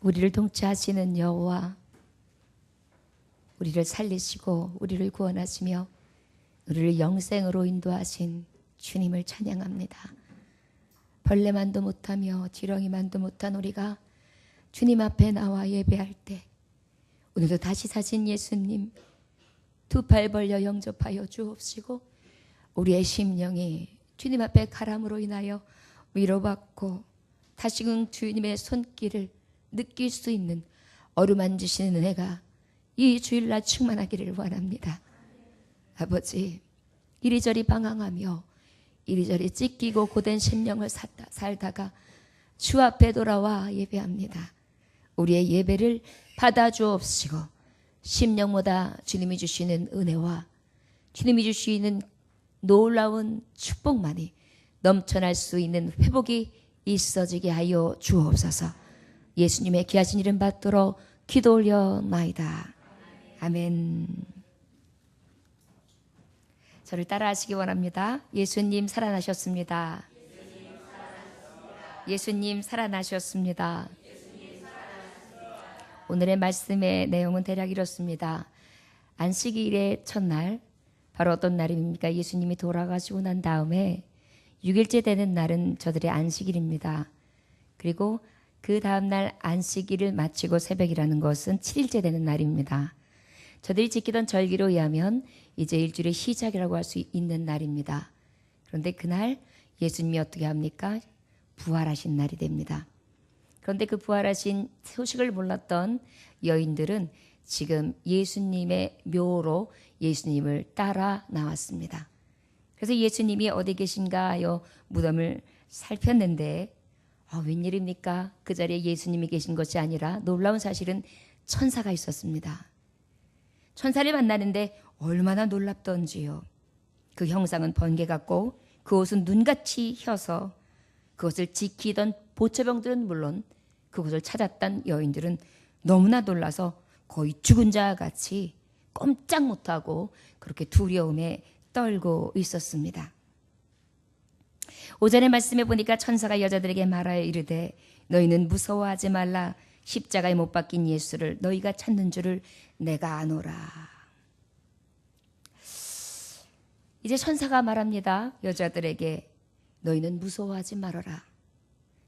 우리를 통치하시는 여호와, 우리를 살리시고 우리를 구원하시며 우리를 영생으로 인도하신 주님을 찬양합니다. 벌레만도 못하며 지렁이만도 못한 우리가 주님 앞에 나와 예배할 때 오늘도 다시 사신 예수님 두 팔 벌려 영접하여 주옵시고 우리의 심령이 주님 앞에 가람으로 인하여 위로받고 다시금 주님의 손길을 느낄 수 있는 어루만지시는 은혜가 이 주일날 충만하기를 원합니다. 아버지, 이리저리 방황하며 이리저리 찢기고 고된 심령을 살다가 주 앞에 돌아와 예배합니다. 우리의 예배를 받아주옵시고 심령보다 주님이 주시는 은혜와 주님이 주시는 놀라운 축복만이 넘쳐날 수 있는 회복이 있어지게 하여 주옵소서. 예수님의 귀하신 이름 받도록 기도 올려나이다. 아멘. 저를 따라하시기 원합니다. 예수님 살아나셨습니다. 예수님 살아나셨습니다. 오늘의 말씀의 내용은 대략 이렇습니다. 안식일의 첫날, 바로 어떤 날입니까? 예수님이 돌아가시고 난 다음에 6일째 되는 날은 저들의 안식일입니다. 그리고 그 다음날 안식일을 마치고 새벽이라는 것은 7일째 되는 날입니다. 저들이 지키던 절기로 의하면 이제 일주일의 시작이라고 할 수 있는 날입니다. 그런데 그날 예수님이 어떻게 합니까? 부활하신 날이 됩니다. 그런데 그 부활하신 소식을 몰랐던 여인들은 지금 예수님의 묘로 예수님을 따라 나왔습니다. 그래서 예수님이 어디 계신가 하여 무덤을 살폈는데 웬일입니까? 그 자리에 예수님이 계신 것이 아니라 놀라운 사실은 천사가 있었습니다. 천사를 만나는데 얼마나 놀랍던지요. 그 형상은 번개 같고 그 옷은 눈같이 혀서 그것을 지키던 보초병들은 물론 그곳을 찾았던 여인들은 너무나 놀라서 거의 죽은 자 같이 꼼짝 못하고 그렇게 두려움에 떨고 있었습니다. 오전에 말씀해 보니까 천사가 여자들에게 말하여 이르되 너희는 무서워하지 말라. 십자가에 못 박힌 예수를 너희가 찾는 줄을 내가 아노라. 이제 천사가 말합니다. 여자들에게 너희는 무서워하지 말아라.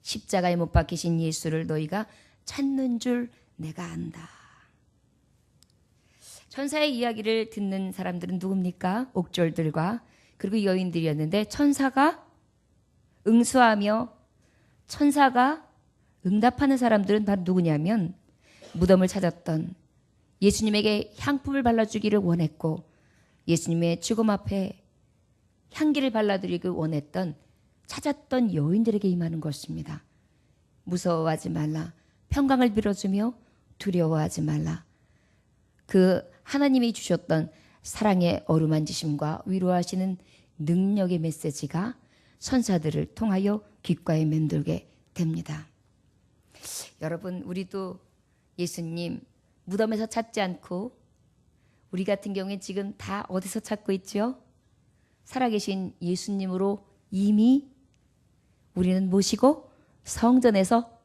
십자가에 못 박히신 예수를 너희가 찾는 줄 내가 안다. 천사의 이야기를 듣는 사람들은 누굽니까? 옥졸들과 그리고 여인들이었는데 천사가 응수하며 천사가 응답하는 사람들은 바로 누구냐면 무덤을 찾았던 예수님에게 향품을 발라주기를 원했고 예수님의 죽음 앞에 향기를 발라드리길 원했던 찾았던 여인들에게 임하는 것입니다. 무서워하지 말라. 평강을 빌어주며 두려워하지 말라. 그 하나님이 주셨던 사랑의 어루만지심과 위로하시는 능력의 메시지가 천사들을 통하여 귓가에 맴돌게 됩니다. 여러분, 우리도 예수님 무덤에서 찾지 않고 우리 같은 경우에 지금 다 어디서 찾고 있죠? 살아계신 예수님으로 이미 우리는 모시고 성전에서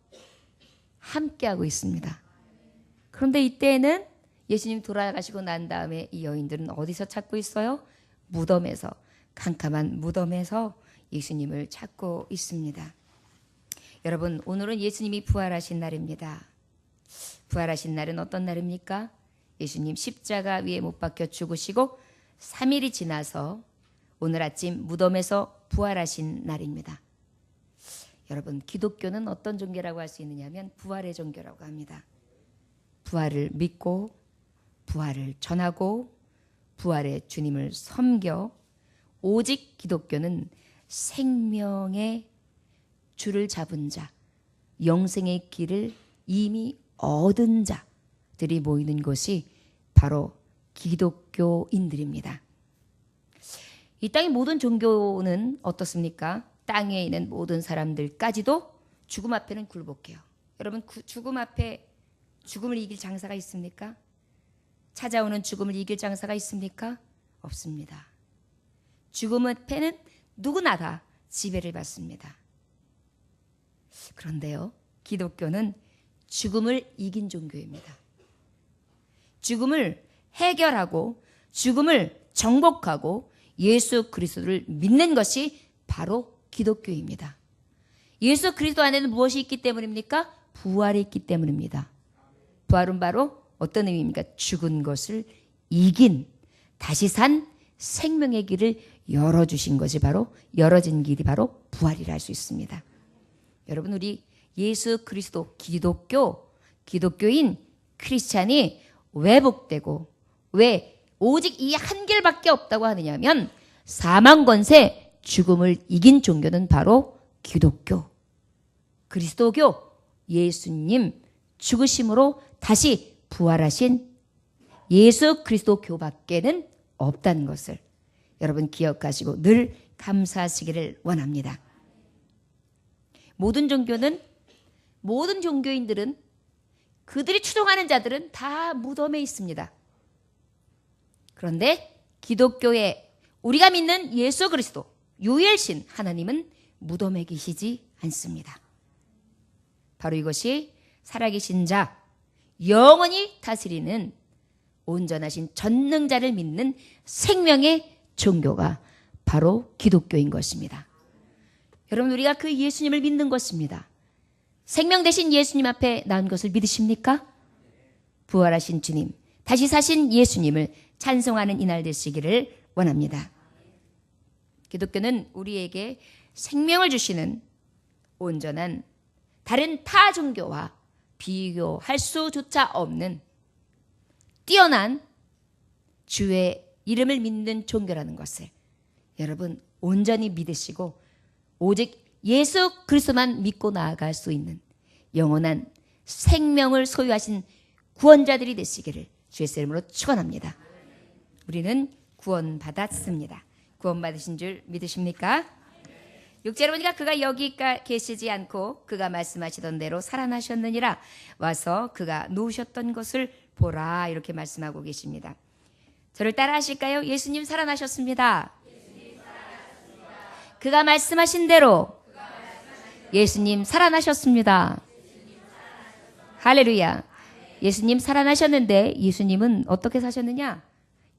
함께하고 있습니다. 그런데 이때에는 예수님 돌아가시고 난 다음에 이 여인들은 어디서 찾고 있어요? 무덤에서, 캄캄한 무덤에서 예수님을 찾고 있습니다. 여러분, 오늘은 예수님이 부활하신 날입니다. 부활하신 날은 어떤 날입니까? 예수님 십자가 위에 못 박혀 죽으시고 3일이 지나서 오늘 아침 무덤에서 부활하신 날입니다. 여러분, 기독교는 어떤 종교라고 할 수 있느냐면 부활의 종교라고 합니다. 부활을 믿고 부활을 전하고 부활의 주님을 섬겨 오직 기독교는 생명의 줄을 잡은 자, 영생의 길을 이미 얻은 자들이 모이는 곳이 바로 기독교인들입니다. 이 땅의 모든 종교는 어떻습니까? 땅에 있는 모든 사람들까지도 죽음 앞에는 굴복해요. 여러분, 죽음 앞에 죽음을 이길 장사가 있습니까? 찾아오는 죽음을 이길 장사가 있습니까? 없습니다. 죽음 앞에는 누구나 다 지배를 받습니다. 그런데요, 기독교는 죽음을 이긴 종교입니다. 죽음을 해결하고 죽음을 정복하고 예수 그리스도를 믿는 것이 바로 기독교입니다. 예수 그리스도 안에는 무엇이 있기 때문입니까? 부활이 있기 때문입니다. 부활은 바로 어떤 의미입니까? 죽은 것을 이긴 다시 산 생명의 길을 열어주신 것이 바로 열어진 길이 바로 부활이라 할 수 있습니다. 여러분 우리 예수 그리스도 기독교인 크리스찬이 왜 복되고 왜 오직 이 한 길밖에 없다고 하느냐면 사망 권세 죽음을 이긴 종교는 바로 기독교, 그리스도교, 예수님 죽으심으로 다시 부활하신 예수 그리스도 교밖에는 없다는 것을 여러분 기억하시고 늘 감사하시기를 원합니다. 모든 종교인들은 그들이 추종하는 자들은 다 무덤에 있습니다. 그런데 기독교에 우리가 믿는 예수 그리스도 유일신 하나님은 무덤에 계시지 않습니다. 바로 이것이 살아계신 자, 영원히 다스리는 온전하신 전능자를 믿는 생명의 종교가 바로 기독교인 것입니다. 여러분 우리가 그 예수님을 믿는 것입니다. 생명 되신 예수님 앞에 나온 것을 믿으십니까? 부활하신 주님, 다시 사신 예수님을 찬송하는 이날 되시기를 원합니다. 기독교는 우리에게 생명을 주시는 온전한 다른 타 종교와 비교할 수조차 없는 뛰어난 주의 이름을 믿는 종교라는 것을 여러분 온전히 믿으시고 오직 예수 그리스도만 믿고 나아갈 수 있는 영원한 생명을 소유하신 구원자들이 되시기를 주의 이름으로 축원합니다. 우리는 구원받았습니다. 구원받으신 줄 믿으십니까? 6절에 보니까 그가 여기 계시지 않고 그가 말씀하시던 대로 살아나셨느니라. 와서 그가 누우셨던 것을 보라. 이렇게 말씀하고 계십니다. 저를 따라 하실까요? 예수님 살아나셨습니다. 그가 말씀하신 대로 예수님 살아나셨습니다. 할렐루야. 예수님 살아나셨는데 예수님은 어떻게 사셨느냐?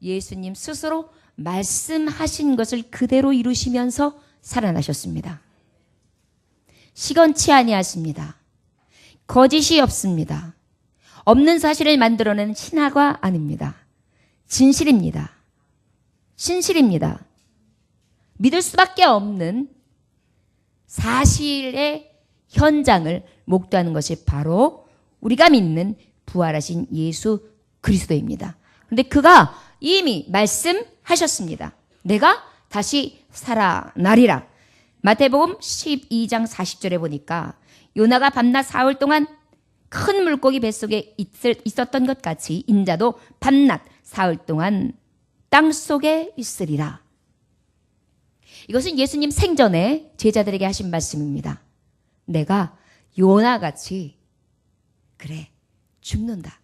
예수님 스스로 말씀하신 것을 그대로 이루시면서 살아나셨습니다. 시건치 아니하십니다. 거짓이 없습니다. 없는 사실을 만들어내는 신화가 아닙니다. 진실입니다. 신실입니다. 믿을 수밖에 없는 사실의 현장을 목도하는 것이 바로 우리가 믿는 부활하신 예수 그리스도입니다. 그런데 그가 이미 말씀하셨습니다. 내가 다시 살아나리라. 마태복음 12장 40절에 보니까 요나가 밤낮 사흘 동안 큰 물고기 뱃속에 있었던 것 같이 인자도 밤낮 사흘 동안 땅속에 있으리라. 이것은 예수님 생전에 제자들에게 하신 말씀입니다. 내가 요나같이 그래 죽는다.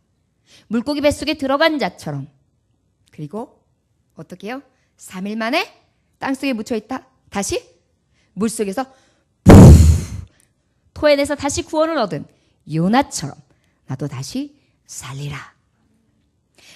물고기 뱃속에 들어간 자처럼. 그리고 어떻게 해요? 3일 만에 땅속에 묻혀있다. 다시 물속에서 토해내서 다시 구원을 얻은 요나처럼 나도 다시 살리라.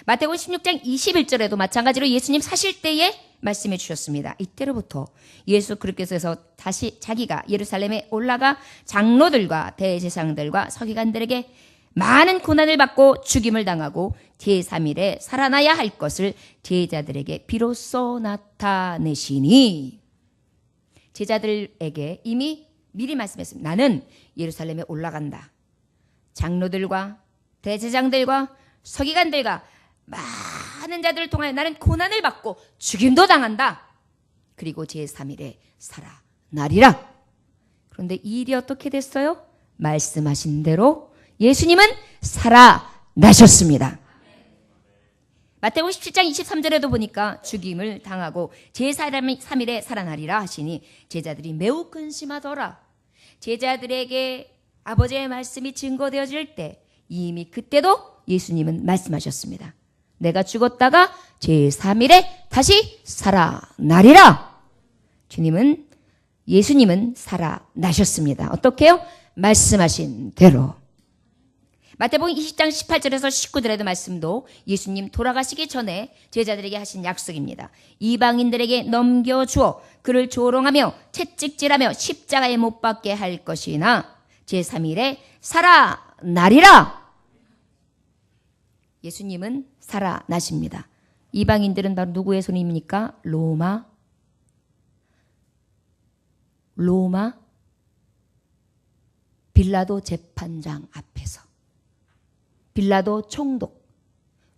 마태복음 16장 21절에도 마찬가지로 예수님 사실 때에 말씀해 주셨습니다. 이때로부터 예수 그리스도께서 다시 자기가 예루살렘에 올라가 장로들과 대제사장들과 서기관들에게 많은 고난을 받고 죽임을 당하고 제3일에 살아나야 할 것을 제자들에게 비로소 나타내시니, 제자들에게 이미 미리 말씀했습니다. 나는 예루살렘에 올라간다. 장로들과 대제사장들과 서기관들과 많은 자들을 통하여 나는 고난을 받고 죽임도 당한다. 그리고 제3일에 살아나리라. 그런데 이 일이 어떻게 됐어요? 말씀하신 대로 예수님은 살아나셨습니다. 마태복음 17장 23절에도 보니까 죽임을 당하고 제3일에 살아나리라 하시니 제자들이 매우 근심하더라. 제자들에게 아버지의 말씀이 증거되어질 때 이미 그때도 예수님은 말씀하셨습니다. 내가 죽었다가 제3일에 다시 살아나리라. 예수님은 살아나셨습니다. 어떻게 해요? 말씀하신 대로. 마태복음 20장 18절에서 19절에도 말씀도 예수님 돌아가시기 전에 제자들에게 하신 약속입니다. 이방인들에게 넘겨주어 그를 조롱하며 채찍질하며 십자가에 못 박게 할 것이나 제3일에 살아나리라. 예수님은 살아나십니다. 이방인들은 바로 누구의 손입니까? 로마 빌라도 재판장 앞에서, 빌라도 총독,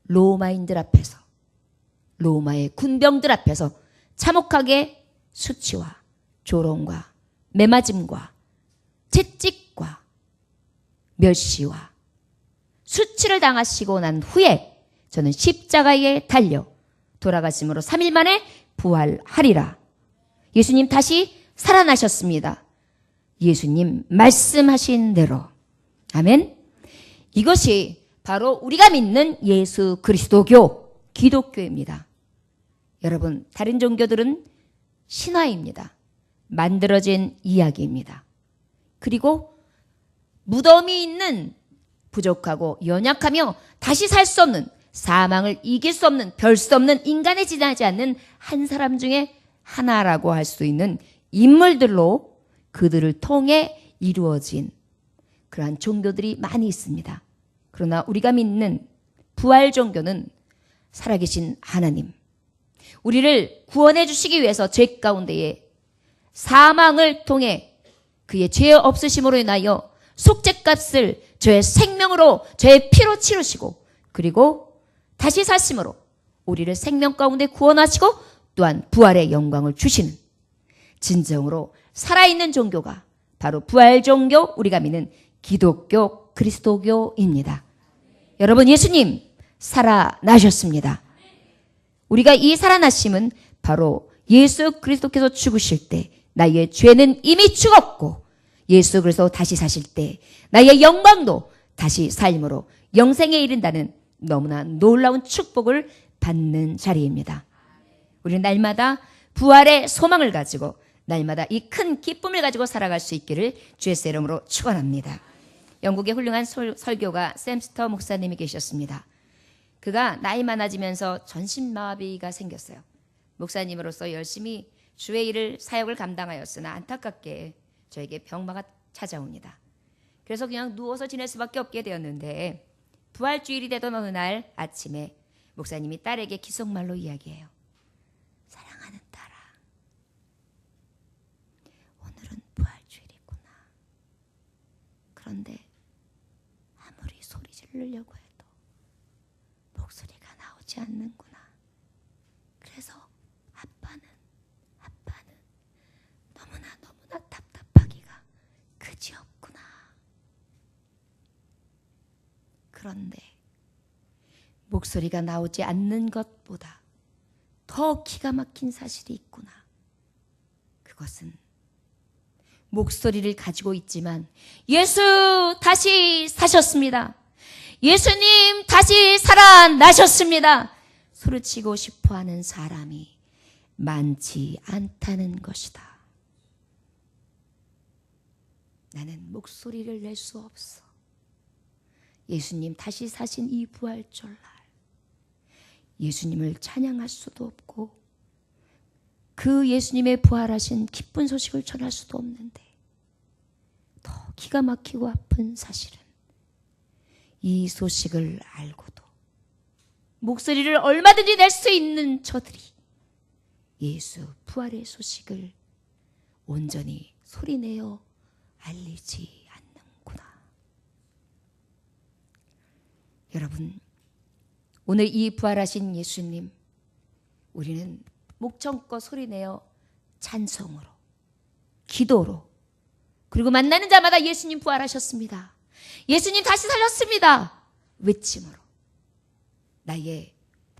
로마인들 앞에서, 로마의 군병들 앞에서 참혹하게 수치와 조롱과 매맞음과 채찍과 멸시와 수치를 당하시고 난 후에 저는 십자가에 달려 돌아가심으로 3일 만에 부활하리라. 예수님 다시 살아나셨습니다. 예수님 말씀하신 대로. 아멘. 이것이 바로 우리가 믿는 예수 그리스도교, 기독교입니다. 여러분, 다른 종교들은 신화입니다. 만들어진 이야기입니다. 그리고 무덤이 있는 부족하고 연약하며 다시 살 수 없는, 사망을 이길 수 없는, 별 수 없는, 인간에 지나지 않는 한 사람 중에 하나라고 할 수 있는 인물들로 그들을 통해 이루어진 그러한 종교들이 많이 있습니다. 그러나 우리가 믿는 부활 종교는 살아계신 하나님, 우리를 구원해 주시기 위해서 죄 가운데에 사망을 통해 그의 죄 없으심으로 인하여 속죄값을 저의 생명으로, 저의 피로 치르시고, 그리고 다시 사심으로 우리를 생명 가운데 구원하시고 또한 부활의 영광을 주시는 진정으로 살아있는 종교가 바로 부활 종교, 우리가 믿는 기독교, 그리스도교입니다. 여러분, 예수님 살아나셨습니다. 우리가 이 살아나심은 바로 예수 그리스도께서 죽으실 때 나의 죄는 이미 죽었고, 예수 그리스도 다시 사실 때 나의 영광도 다시 삶으로 영생에 이른다는 너무나 놀라운 축복을 받는 자리입니다. 우리는 날마다 부활의 소망을 가지고 날마다 이 큰 기쁨을 가지고 살아갈 수 있기를 주의 이름으로 축원합니다. 영국의 훌륭한 설교가 샘 스터 목사님이 계셨습니다. 그가 나이 많아지면서 전신마비가 생겼어요. 목사님으로서 열심히 주의 일을, 사역을 감당하였으나 안타깝게 저에게 병마가 찾아옵니다. 그래서 그냥 누워서 지낼 수밖에 없게 되었는데, 부활주일이 되던 어느 날 아침에 목사님이 딸에게 기속말로 이야기해요. 사랑하는 딸아, 오늘은 부활주일이구나. 그런데 아무리 소리 지르려고 해도 목소리가 나오지 않는구나. 그래서 아빠는 너무나 답답하기가 그지없구나. 그런데 목소리가 나오지 않는 것보다 더 기가 막힌 사실이 있구나. 그것은 목소리를 가지고 있지만 예수 다시 사셨습니다. 예수님 다시 살아나셨습니다. 소리치고 싶어하는 사람이 많지 않다는 것이다. 나는 목소리를 낼 수 없어. 예수님 다시 사신 이 부활절날 예수님을 찬양할 수도 없고 그 예수님의 부활하신 기쁜 소식을 전할 수도 없는데, 더 기가 막히고 아픈 사실은 이 소식을 알고도 목소리를 얼마든지 낼 수 있는 저들이 예수 부활의 소식을 온전히 소리내어 알리지 않는구나. 여러분, 오늘 이 부활하신 예수님, 우리는 목청껏 소리내어 찬송으로, 기도로, 그리고 만나는 자마다 예수님 부활하셨습니다, 예수님 다시 살렸습니다 외침으로 나의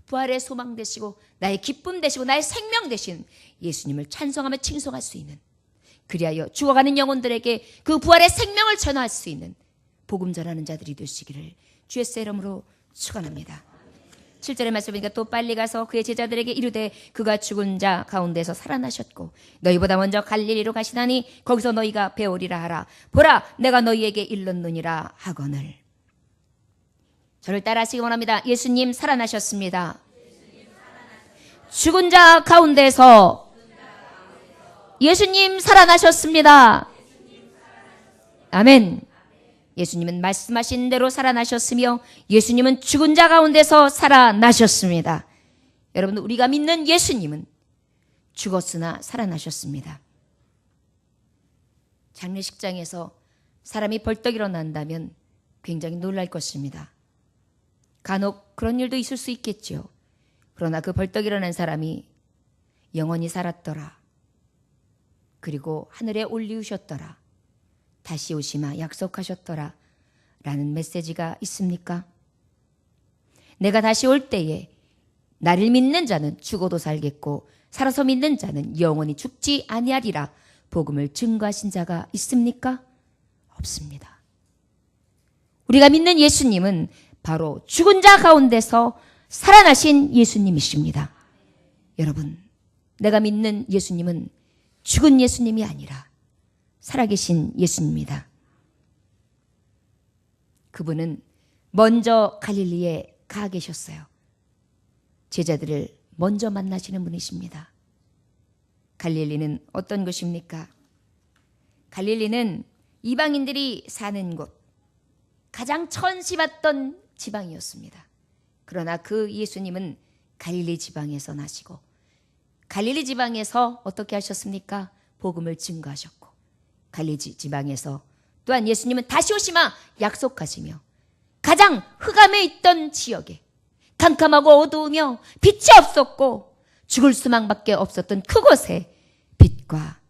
부활의 소망 되시고 나의 기쁨 되시고 나의 생명 되신 예수님을 찬송하며 칭송할 수 있는, 그리하여 죽어가는 영혼들에게 그 부활의 생명을 전할 수 있는 복음 전하는 자들이 되시기를 주의 이름으로 축원합니다. 7절의 말씀 보니까 또 빨리 가서 그의 제자들에게 이르되 그가 죽은 자 가운데서 살아나셨고 너희보다 먼저 갈릴리로 가시나니 거기서 너희가 배우리라 하라. 보라, 내가 너희에게 일렀느니라 하거늘. 저를 따라하시기 원합니다. 예수님 살아나셨습니다. 죽은 자 가운데서 예수님 살아나셨습니다. 아멘. 예수님은 말씀하신 대로 살아나셨으며 예수님은 죽은 자 가운데서 살아나셨습니다. 여러분, 우리가 믿는 예수님은 죽었으나 살아나셨습니다. 장례식장에서 사람이 벌떡 일어난다면 굉장히 놀랄 것입니다. 간혹 그런 일도 있을 수 있겠죠. 그러나 그 벌떡 일어난 사람이 영원히 살았더라. 그리고 하늘에 올리우셨더라. 다시 오시마 약속하셨더라. 라는 메시지가 있습니까? 내가 다시 올 때에 나를 믿는 자는 죽어도 살겠고 살아서 믿는 자는 영원히 죽지 아니하리라. 복음을 증거하신 자가 있습니까? 없습니다. 우리가 믿는 예수님은 바로 죽은 자 가운데서 살아나신 예수님이십니다. 여러분, 내가 믿는 예수님은 죽은 예수님이 아니라 살아계신 예수님입니다. 그분은 먼저 갈릴리에 가 계셨어요. 제자들을 먼저 만나시는 분이십니다. 갈릴리는 어떤 곳입니까? 갈릴리는 이방인들이 사는 곳, 가장 천시받던 지방이었습니다. 그러나 그 예수님은 갈릴리 지방에서 나시고 갈릴리 지방에서 어떻게 하셨습니까? 복음을 증거하셨고 갈릴리 지방에서 또한 예수님은 다시 오시마 약속하시며 가장 흑암에 있던 지역에 캄캄하고 어두우며 빛이 없었고 죽을 수망밖에 없었던 그곳에 빛과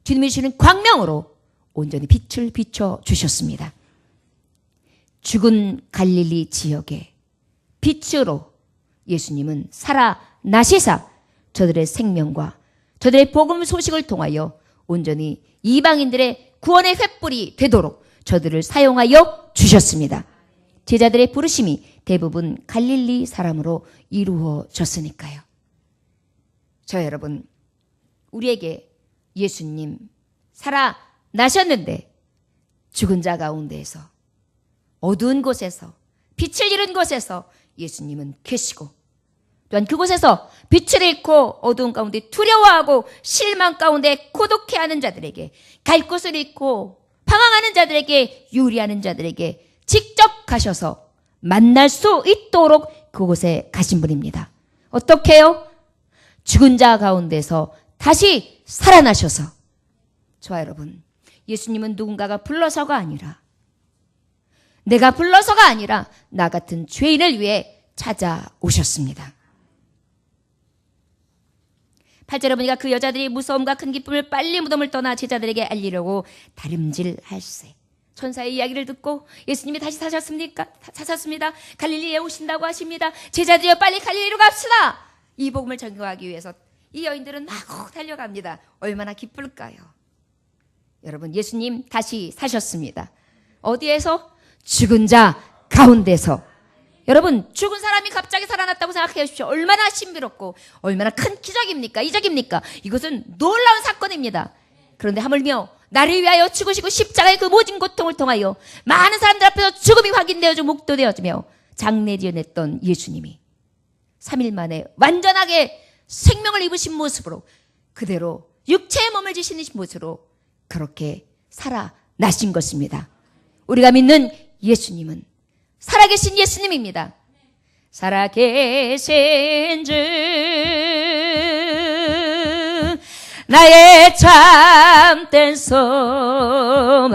주님이 주시는 광명으로 온전히 빛을 비춰주셨습니다. 죽은 갈릴리 지역에 빛으로 예수님은 살아나시사 저들의 생명과 저들의 복음 소식을 통하여 온전히 이방인들의 구원의 횃불이 되도록 저들을 사용하여 주셨습니다. 제자들의 부르심이 대부분 갈릴리 사람으로 이루어졌으니까요. 저 여러분, 우리에게 예수님 살아나셨는데 죽은 자 가운데에서 어두운 곳에서 빛을 잃은 곳에서 예수님은 계시고 또한 그곳에서 빛을 잃고 어두운 가운데 두려워하고 실망 가운데 고독해하는 자들에게 갈 곳을 잃고 방황하는 자들에게 유리하는 자들에게 직접 가셔서 만날 수 있도록 그곳에 가신 분입니다. 어떻게 해요? 죽은 자 가운데서 다시 살아나셔서 저와 여러분, 예수님은 누군가가 불러서가 아니라 내가 불러서가 아니라 나 같은 죄인을 위해 찾아오셨습니다. 8절에 보니까 그 여자들이 무서움과 큰 기쁨을 빨리 무덤을 떠나 제자들에게 알리려고 다름질할세. 천사의 이야기를 듣고 예수님이 다시 사셨습니까? 사셨습니다. 갈릴리에 오신다고 하십니다. 제자들이여 빨리 갈릴리로 갑시다. 이 복음을 전거하기 위해서 이 여인들은 마구 달려갑니다. 얼마나 기쁠까요? 여러분, 예수님 다시 사셨습니다. 어디에서? 죽은 자 가운데서. 여러분, 죽은 사람이 갑자기 살아났다고 생각해 주십시오. 얼마나 신비롭고 얼마나 큰 기적입니까? 이적입니까? 이것은 놀라운 사건입니다. 그런데 하물며 나를 위하여 죽으시고 십자가의 그 모진 고통을 통하여 많은 사람들 앞에서 죽음이 확인되어지고 목도되어지며 장례지어냈던 예수님이 3일 만에 완전하게 생명을 입으신 모습으로 그대로 육체의 몸을 지신 모습으로 그렇게 살아나신 것입니다. 우리가 믿는 예수님은 살아계신 예수님입니다. 살아계신 주 나의 참된 소망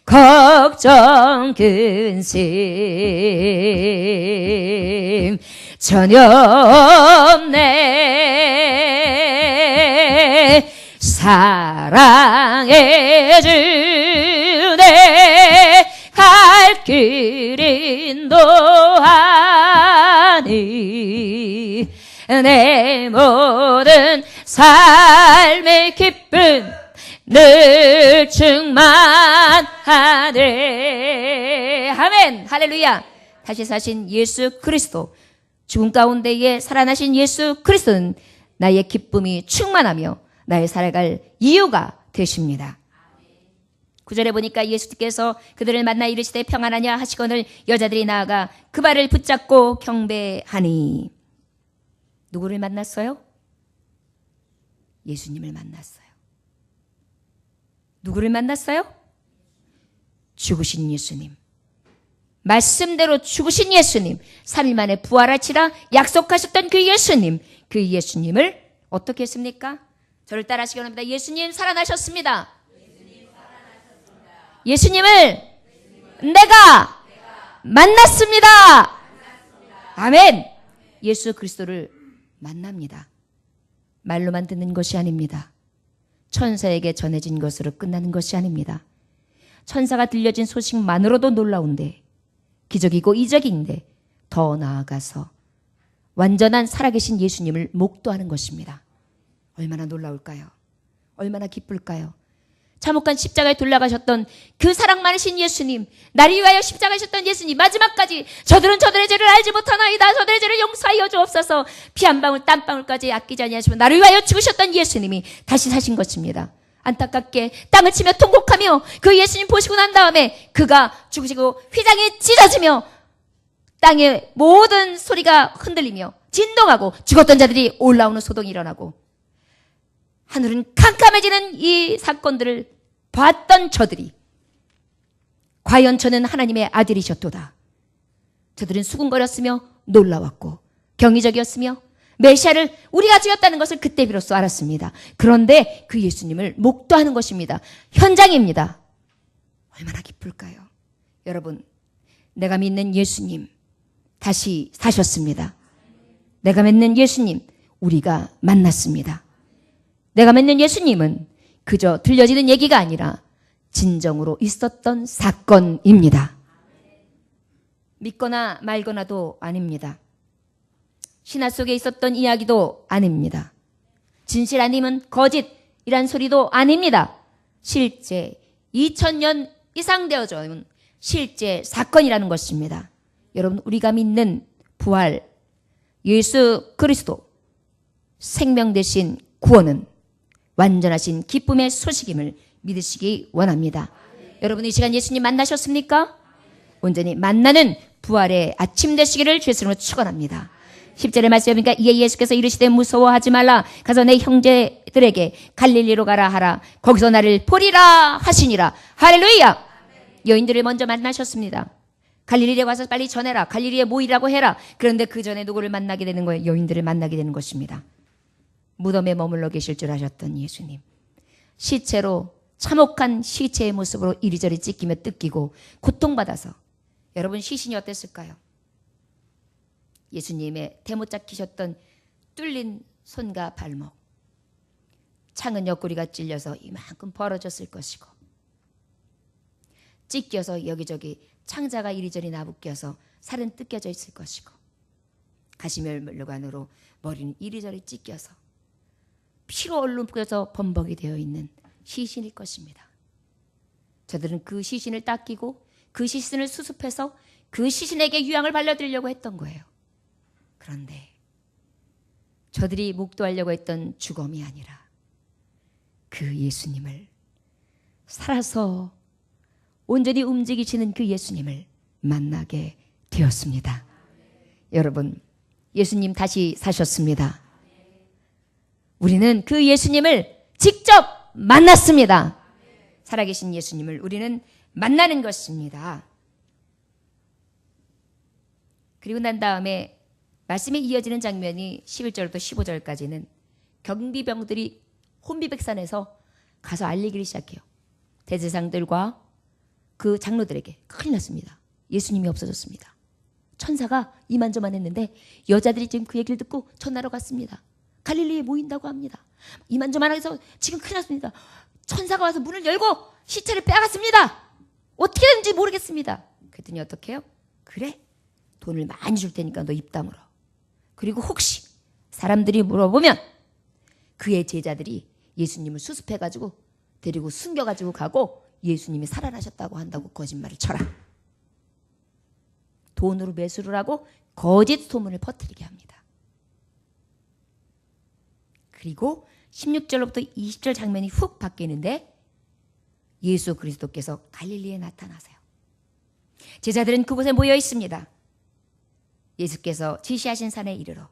걱정 근심 전혀 없네. 사랑해 주네 갈 길 인도하니 내 모든 삶의 기쁨 늘 충만하네. 아멘. 할렐루야. 다시 사신 예수 그리스도, 죽음 가운데에 살아나신 예수 그리스도는 나의 기쁨이 충만하며 나의 살아갈 이유가 되십니다. 9절에 보니까 예수께서 그들을 만나 이르시되 평안하냐 하시거늘 여자들이 나아가 그 발을 붙잡고 경배하니. 누구를 만났어요? 예수님을 만났어요. 누구를 만났어요? 죽으신 예수님. 말씀대로 죽으신 예수님. 3일 만에 부활하시라 약속하셨던 그 예수님. 그 예수님을 어떻게 했습니까? 저를 따라하시기 바랍니다. 예수님 살아나셨습니다. 예수님을 내가 만났습니다. 아멘. 예수 그리스도를 만납니다. 말로만 듣는 것이 아닙니다. 천사에게 전해진 것으로 끝나는 것이 아닙니다. 천사가 들려진 소식만으로도 놀라운데, 기적이고 이적인데, 더 나아가서 완전한 살아계신 예수님을 목도하는 것입니다. 얼마나 놀라울까요? 얼마나 기쁠까요? 참혹한 십자가에 돌아가셨던 그 사랑 많으신 예수님, 나를 위하여 십자가하셨던 예수님, 마지막까지 저들은 저들의 죄를 알지 못하나이다. 저들의 죄를 용서하여 주옵소서. 피 한 방울 땀 방울까지 아끼지 아니하시고 나를 위하여 죽으셨던 예수님이 다시 사신 것입니다. 안타깝게 땅을 치며 통곡하며 그 예수님 보시고 난 다음에 그가 죽으시고 휘장이 찢어지며 땅의 모든 소리가 흔들리며 진동하고 죽었던 자들이 올라오는 소동이 일어나고 하늘은 캄캄해지는 이 사건들을 봤던 저들이 과연 저는 하나님의 아들이셨도다. 저들은 수군거렸으며 놀라웠고 경이적이었으며 메시아를 우리가 죽였다는 것을 그때 비로소 알았습니다. 그런데 그 예수님을 목도하는 것입니다. 현장입니다. 얼마나 기쁠까요? 여러분, 내가 믿는 예수님 다시 사셨습니다. 내가 믿는 예수님 우리가 만났습니다. 내가 믿는 예수님은 그저 들려지는 얘기가 아니라 진정으로 있었던 사건입니다. 믿거나 말거나도 아닙니다. 신화 속에 있었던 이야기도 아닙니다. 진실 아니면 거짓이란 소리도 아닙니다. 실제 2000년 이상 되어져 있는 실제 사건이라는 것입니다. 여러분, 우리가 믿는 부활, 예수 그리스도, 생명 대신 구원은 완전하신 기쁨의 소식임을 믿으시기 원합니다. 여러분, 이 시간 예수님 만나셨습니까? 온전히 만나는 부활의 아침 되시기를 주의 이름으로 축원합니다. 10절의 말씀에 보니까 이에 예수께서 이르시되 무서워하지 말라. 가서 내 형제들에게 갈릴리로 가라 하라. 거기서 나를 보리라 하시니라. 할렐루야. 여인들을 먼저 만나셨습니다. 갈릴리에 와서 빨리 전해라. 갈릴리에 모이라고 해라. 그런데 그 전에 누구를 만나게 되는 거예요? 여인들을 만나게 되는 것입니다. 무덤에 머물러 계실 줄 아셨던 예수님. 시체로, 참혹한 시체의 모습으로 이리저리 찢기며 뜯기고 고통받아서. 여러분, 시신이 어땠을까요? 예수님의 대못 잡히셨던 뚫린 손과 발목, 창은 옆구리가 찔려서 이만큼 벌어졌을 것이고, 찢겨서 여기저기 창자가 이리저리 나부껴서 살은 뜯겨져 있을 것이고, 가시멸관으로 머리는 이리저리 찢겨서 피로 얼룩져서 범벅이 되어 있는 시신일 것입니다. 저들은 그 시신을 닦이고 그 시신을 수습해서 그 시신에게 유향을 발라드리려고 했던 거예요. 그런데 저들이 목도하려고 했던 죽음이 아니라 그 예수님을, 살아서 온전히 움직이시는 그 예수님을 만나게 되었습니다. 여러분, 예수님 다시 사셨습니다. 우리는 그 예수님을 직접 만났습니다. 살아계신 예수님을 우리는 만나는 것입니다. 그리고 난 다음에 말씀에 이어지는 장면이 11절부터 15절까지는 경비병들이 혼비백산에서 가서 알리기를 시작해요. 대제사장들과 그 장로들에게 큰일 났습니다. 예수님이 없어졌습니다. 천사가 이만저만 했는데 여자들이 지금 그 얘기를 듣고 전하러 갔습니다. 갈릴리에 모인다고 합니다. 이만저만 해서 지금 큰일 났습니다. 천사가 와서 문을 열고 시체를 빼앗습니다. 어떻게 되는지 모르겠습니다. 그랬더니 어떻게 해요? 그래, 돈을 많이 줄 테니까 너 입 다물어. 그리고 혹시 사람들이 물어보면 그의 제자들이 예수님을 수습해가지고 데리고 숨겨가지고 가고 예수님이 살아나셨다고 한다고 거짓말을 쳐라. 돈으로 매수를 하고 거짓 소문을 퍼뜨리게 합니다. 그리고 16절로부터 20절 장면이 훅 바뀌는데 예수 그리스도께서 갈릴리에 나타나세요. 제자들은 그곳에 모여 있습니다. 예수께서 지시하신 산에 이르러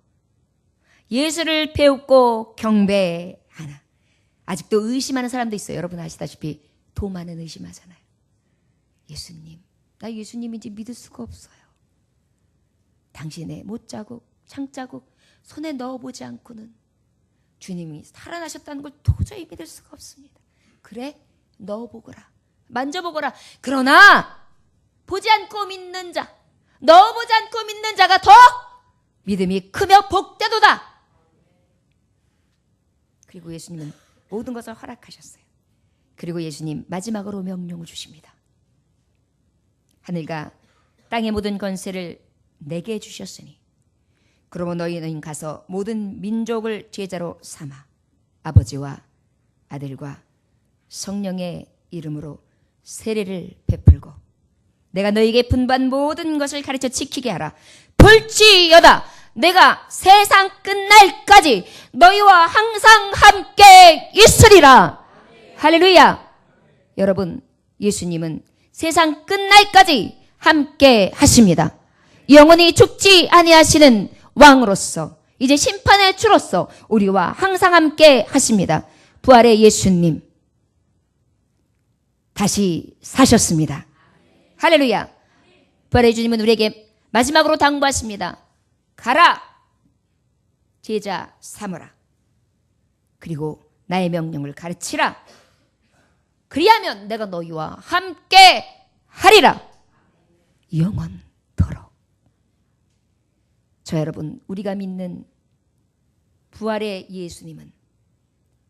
예수를 배웁고 경배하나. 아직도 의심하는 사람도 있어요. 여러분 아시다시피 도마는 의심하잖아요. 예수님, 나 예수님인지 믿을 수가 없어요. 당신의 못자국, 창자국 손에 넣어보지 않고는 주님이 살아나셨다는 걸 도저히 믿을 수가 없습니다. 그래, 넣어보거라, 만져보거라. 그러나 보지 않고 믿는 자, 넣어보지 않고 믿는 자가 더 믿음이 크며 복되도다. 그리고 예수님은 모든 것을 허락하셨어요. 그리고 예수님 마지막으로 명령을 주십니다. 하늘과 땅의 모든 권세를 내게 주셨으니 그러므로 너희는 가서 모든 민족을 제자로 삼아 아버지와 아들과 성령의 이름으로 세례를 베풀고 내가 너희에게 분부한 모든 것을 가르쳐 지키게 하라. 볼지어다 내가 세상 끝날까지 너희와 항상 함께 있으리라. 할렐루야. 여러분, 예수님은 세상 끝날까지 함께 하십니다. 영원히 죽지 아니하시는 왕으로서 이제 심판의 주로서 우리와 항상 함께 하십니다. 부활의 예수님 다시 사셨습니다. 할렐루야. 부활의 주님은 우리에게 마지막으로 당부하십니다. 가라, 제자 삼으라. 그리고 나의 명령을 가르치라. 그리하면 내가 너희와 함께 하리라. 영원토록. 저 여러분, 우리가 믿는 부활의 예수님은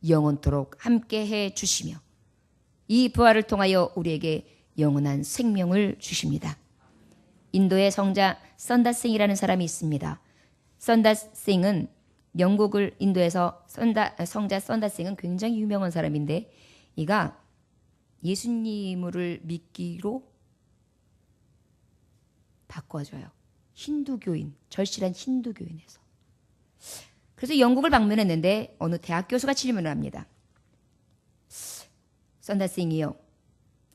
영원토록 함께 해 주시며 이 부활을 통하여 우리에게 영원한 생명을 주십니다. 인도의 성자 선다싱이라는 사람이 있습니다. 선다싱은 영국을 인도에서 성자 선다싱은 굉장히 유명한 사람인데 이가 예수님을 믿기로 바꿔줘요. 힌두교인, 절실한 힌두교인에서. 그래서 영국을 방문했는데 어느 대학 교수가 질문을 합니다. 선다싱이요,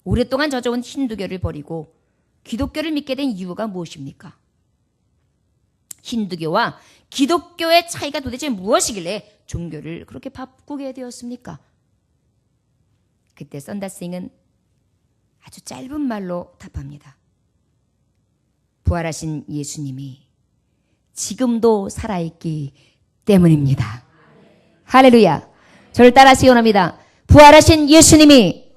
오랫동안 젖어온 힌두교를 버리고 기독교를 믿게 된 이유가 무엇입니까? 힌두교와 기독교의 차이가 도대체 무엇이길래 종교를 그렇게 바꾸게 되었습니까? 그때 선다싱은 아주 짧은 말로 답합니다. 부활하신 예수님이 지금도 살아있기 때문입니다. 할렐루야. 저를 따라 시원합니다. 부활하신 예수님이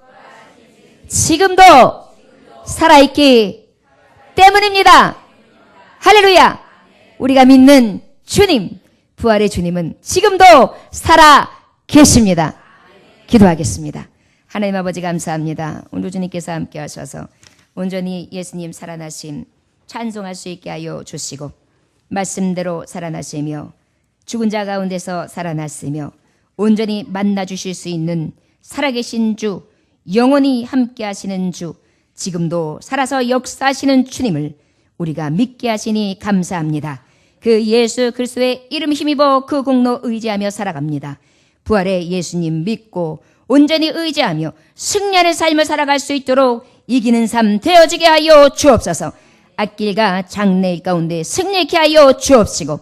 지금도 살아있기 때문입니다. 할렐루야. 우리가 믿는 주님, 부활의 주님은 지금도 살아 계십니다. 기도하겠습니다. 하나님 아버지 감사합니다. 오늘 주님께서 함께 하셔서 온전히 예수님 살아나심 찬송할 수 있게 하여 주시고 말씀대로 살아나시며 죽은 자 가운데서 살아났으며 온전히 만나 주실 수 있는 살아계신 주, 영원히 함께 하시는 주, 지금도 살아서 역사하시는 주님을 우리가 믿게 하시니 감사합니다. 그 예수 그리스도의 이름 힘입어 그 공로 의지하며 살아갑니다. 부활의 예수님 믿고 온전히 의지하며 승리하는 삶을 살아갈 수 있도록 이기는 삶 되어지게 하여 주옵소서. 앞길과 장래 가운데 승리케 하여 주옵시고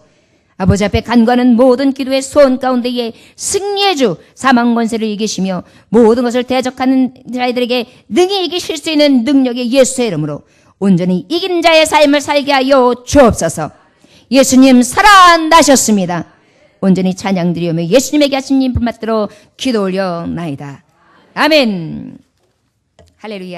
아버지 앞에 간구하는 모든 기도의 소원 가운데에 승리의 주 사망 권세를 이기시며 모든 것을 대적하는 자들에게 능히 이기실 수 있는 능력의 예수의 이름으로 온전히 이긴 자의 삶을 살게 하여 주옵소서. 예수님 살아나셨습니다. 온전히 찬양드리며 예수님에게 하신 일 받들어 기도 올려나이다. 아멘. 할렐루야.